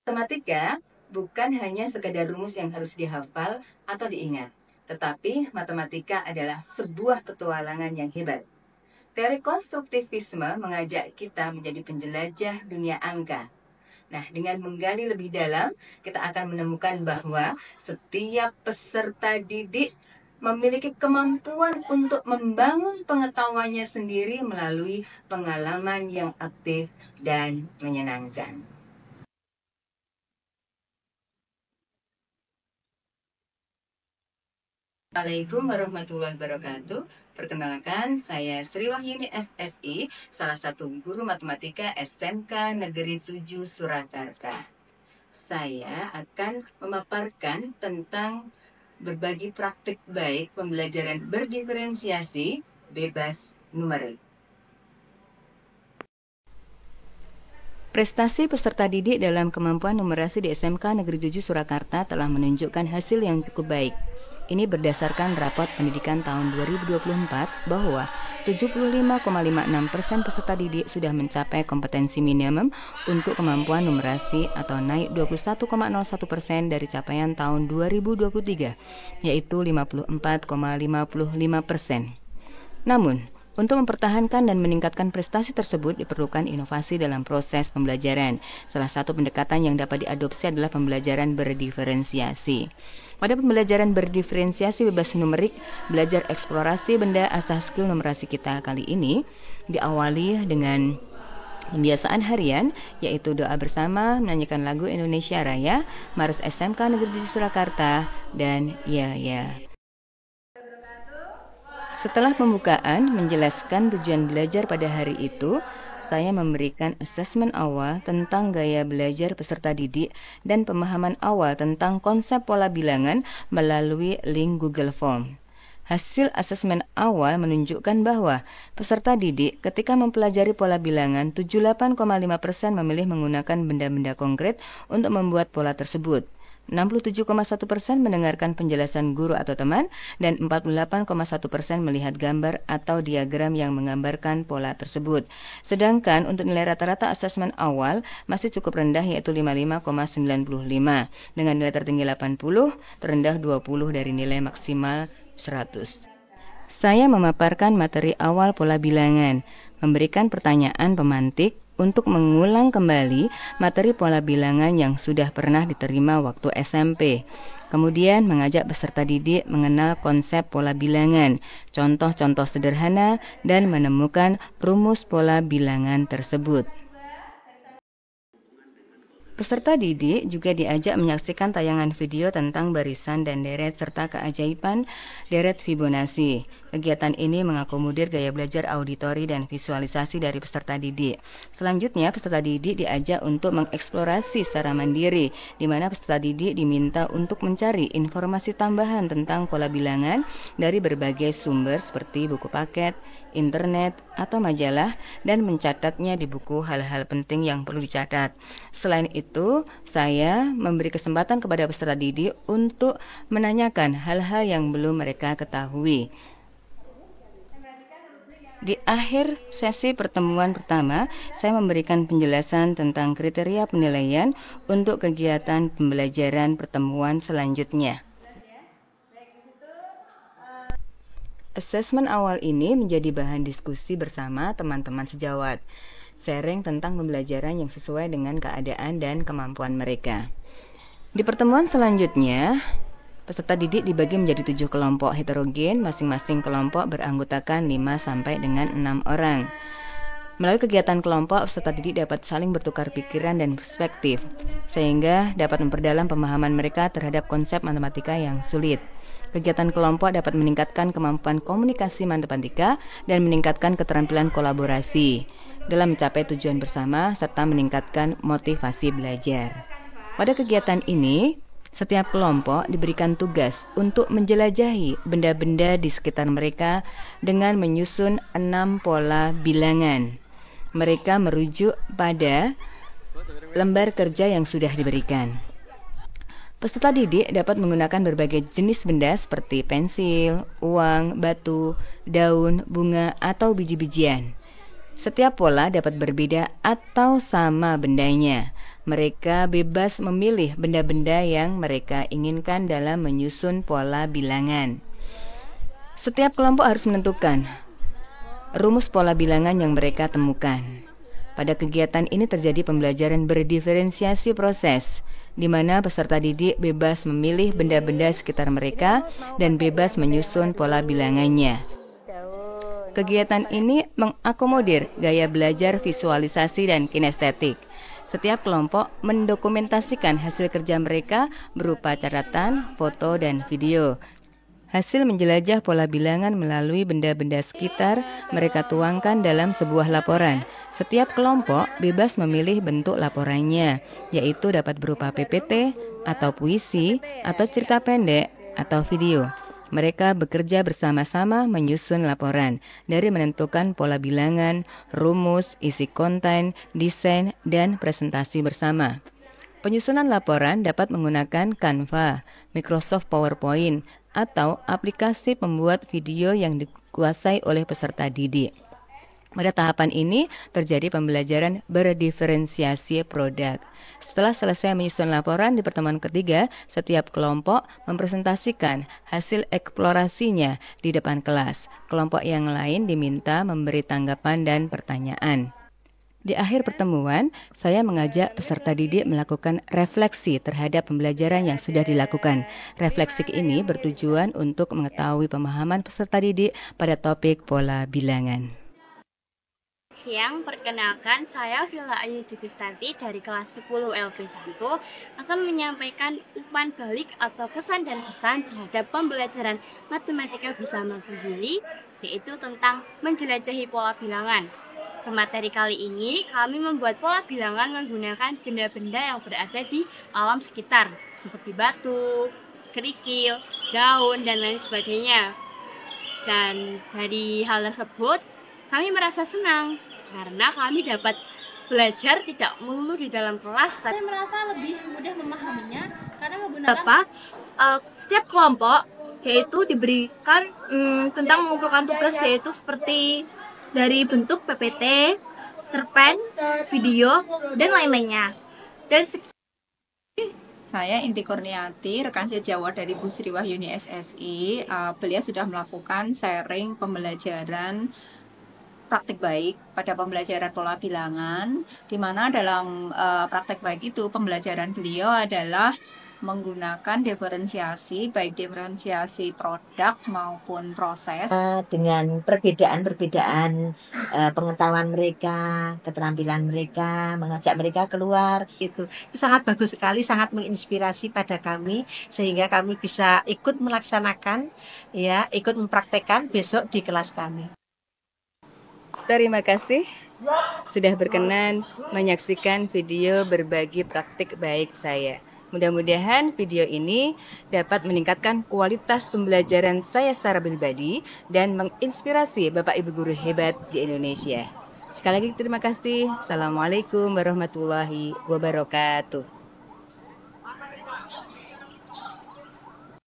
Matematika bukan hanya sekedar rumus yang harus dihafal atau diingat, tetapi matematika adalah sebuah petualangan yang hebat. Teori konstruktivisme mengajak kita menjadi penjelajah dunia angka. Nah, dengan menggali lebih dalam, kita akan menemukan bahwa setiap peserta didik memiliki kemampuan untuk membangun pengetahuannya sendiri melalui pengalaman yang aktif dan menyenangkan. Assalamualaikum warahmatullahi wabarakatuh. Perkenalkan, saya Sri Wahyuni SSI, salah satu guru matematika SMK Negeri 7 Surakarta. Saya akan memaparkan tentang berbagi praktik baik pembelajaran berdiferensiasi bebas numerik. Prestasi peserta didik dalam kemampuan numerasi di SMK Negeri 7 Surakarta telah menunjukkan hasil yang cukup baik. Ini berdasarkan rapot pendidikan tahun 2024 bahwa 75,56% peserta didik sudah mencapai kompetensi minimum untuk kemampuan numerasi atau naik 21,01% dari capaian tahun 2023, yaitu 54,55%. Namun, untuk mempertahankan dan meningkatkan prestasi tersebut diperlukan inovasi dalam proses pembelajaran. Salah satu pendekatan yang dapat diadopsi adalah pembelajaran berdiferensiasi. Pada pembelajaran berdiferensiasi bebas numerik, belajar eksplorasi benda asal skill numerasi kita kali ini diawali dengan pembiasaan harian, yaitu doa bersama, menyanyikan lagu Indonesia Raya, Mars SMK Negeri 7 Surakarta, dan ya. Setelah pembukaan menjelaskan tujuan belajar pada hari itu, saya memberikan asesmen awal tentang gaya belajar peserta didik dan pemahaman awal tentang konsep pola bilangan melalui link Google Form. Hasil asesmen awal menunjukkan bahwa peserta didik ketika mempelajari pola bilangan 78,5% memilih menggunakan benda-benda konkret untuk membuat pola tersebut. 67,1% mendengarkan penjelasan guru atau teman, dan 48,1% melihat gambar atau diagram yang menggambarkan pola tersebut. Sedangkan untuk nilai rata-rata asesmen awal masih cukup rendah, yaitu 55,95. Dengan nilai tertinggi 80, terendah 20 dari nilai maksimal 100. Saya memaparkan materi awal pola bilangan, memberikan pertanyaan pemantik untuk mengulang kembali materi pola bilangan yang sudah pernah diterima waktu SMP. Kemudian mengajak peserta didik mengenal konsep pola bilangan, contoh-contoh sederhana, dan menemukan rumus pola bilangan tersebut. Peserta didik juga diajak menyaksikan tayangan video tentang barisan dan deret serta keajaiban deret Fibonacci. Kegiatan ini mengakomodir gaya belajar auditori dan visualisasi dari peserta didik. Selanjutnya, peserta didik diajak untuk mengeksplorasi secara mandiri, di mana peserta didik diminta untuk mencari informasi tambahan tentang pola bilangan dari berbagai sumber seperti buku paket, internet, atau majalah, dan mencatatnya di buku hal-hal penting yang perlu dicatat. Selain itu, saya memberi kesempatan kepada peserta didik untuk menanyakan hal-hal yang belum mereka ketahui. Di akhir sesi pertemuan pertama, saya memberikan penjelasan tentang kriteria penilaian untuk kegiatan pembelajaran pertemuan selanjutnya. Asesmen awal ini menjadi bahan diskusi bersama teman-teman sejawat, sharing tentang pembelajaran yang sesuai dengan keadaan dan kemampuan mereka. Di pertemuan selanjutnya, peserta didik dibagi menjadi 7 kelompok heterogen, masing-masing kelompok beranggotakan 5 sampai dengan 6 orang. Melalui kegiatan kelompok, peserta didik dapat saling bertukar pikiran dan perspektif, sehingga dapat memperdalam pemahaman mereka terhadap konsep matematika yang sulit. Kegiatan kelompok dapat meningkatkan kemampuan komunikasi matematika dan meningkatkan keterampilan kolaborasi dalam mencapai tujuan bersama serta meningkatkan motivasi belajar. Pada kegiatan ini, setiap kelompok diberikan tugas untuk menjelajahi benda-benda di sekitar mereka dengan menyusun 6 pola bilangan. Mereka merujuk pada lembar kerja yang sudah diberikan. Peserta didik dapat menggunakan berbagai jenis benda seperti pensil, uang, batu, daun, bunga, atau biji-bijian. Setiap pola dapat berbeda atau sama bendanya. Mereka bebas memilih benda-benda yang mereka inginkan dalam menyusun pola bilangan. Setiap kelompok harus menentukan rumus pola bilangan yang mereka temukan. Pada kegiatan ini terjadi pembelajaran berdiferensiasi proses, di mana peserta didik bebas memilih benda-benda sekitar mereka dan bebas menyusun pola bilangannya. Kegiatan ini mengakomodir gaya belajar visualisasi dan kinestetik. Setiap kelompok mendokumentasikan hasil kerja mereka berupa catatan, foto, dan video. Hasil menjelajah pola bilangan melalui benda-benda sekitar mereka tuangkan dalam sebuah laporan. Setiap kelompok bebas memilih bentuk laporannya, yaitu dapat berupa PPT, atau puisi, atau cerita pendek, atau video. Mereka bekerja bersama-sama menyusun laporan, dari menentukan pola bilangan, rumus, isi konten, desain, dan presentasi bersama. Penyusunan laporan dapat menggunakan Canva, Microsoft PowerPoint, atau aplikasi pembuat video yang dikuasai oleh peserta didik. Pada tahapan ini terjadi pembelajaran berdiferensiasi produk. Setelah selesai menyusun laporan di pertemuan ketiga, setiap kelompok mempresentasikan hasil eksplorasinya di depan kelas. Kelompok yang lain diminta memberi tanggapan dan pertanyaan. Di akhir pertemuan, saya mengajak peserta didik melakukan refleksi terhadap pembelajaran yang sudah dilakukan. Refleksi ini bertujuan untuk mengetahui pemahaman peserta didik pada topik pola bilangan. Siang, perkenalkan saya Villa Ayu Dugustanti dari kelas 10 LP 1 akan menyampaikan umpan balik atau kesan dan pesan terhadap pembelajaran matematika bersama Bu Yuli, yaitu tentang menjelajahi pola bilangan. Materi kali ini kami membuat pola bilangan menggunakan benda-benda yang berada di alam sekitar, seperti batu, kerikil, daun, dan lain sebagainya. Dan dari hal tersebut, kami merasa senang karena kami dapat belajar tidak melulu di dalam kelas. Saya merasa lebih mudah memahaminya karena menggunakan setiap kelompok yaitu diberikan tentang mengumpulkan tugas, yaitu seperti dari bentuk PPT, cerpen, video, dan lain-lainnya. Dan saya Inti Kurniati, rekan sejawat dari Bu Sri Wahyuni SSI. Beliau sudah melakukan sharing pembelajaran praktik baik pada pembelajaran pola bilangan, di mana dalam praktik baik itu pembelajaran beliau adalah menggunakan diferensiasi, baik diferensiasi produk maupun proses. Dengan perbedaan-perbedaan pengetahuan mereka, keterampilan mereka, mengajak mereka keluar. Itu sangat bagus sekali, sangat menginspirasi pada kami, sehingga kami bisa ikut melaksanakan, ikut mempraktekkan besok di kelas kami. Terima kasih sudah berkenan menyaksikan video berbagi praktik baik saya. Mudah-mudahan video ini dapat meningkatkan kualitas pembelajaran saya secara pribadi dan menginspirasi Bapak Ibu guru hebat di Indonesia. Sekali lagi terima kasih. Assalamualaikum warahmatullahi wabarakatuh.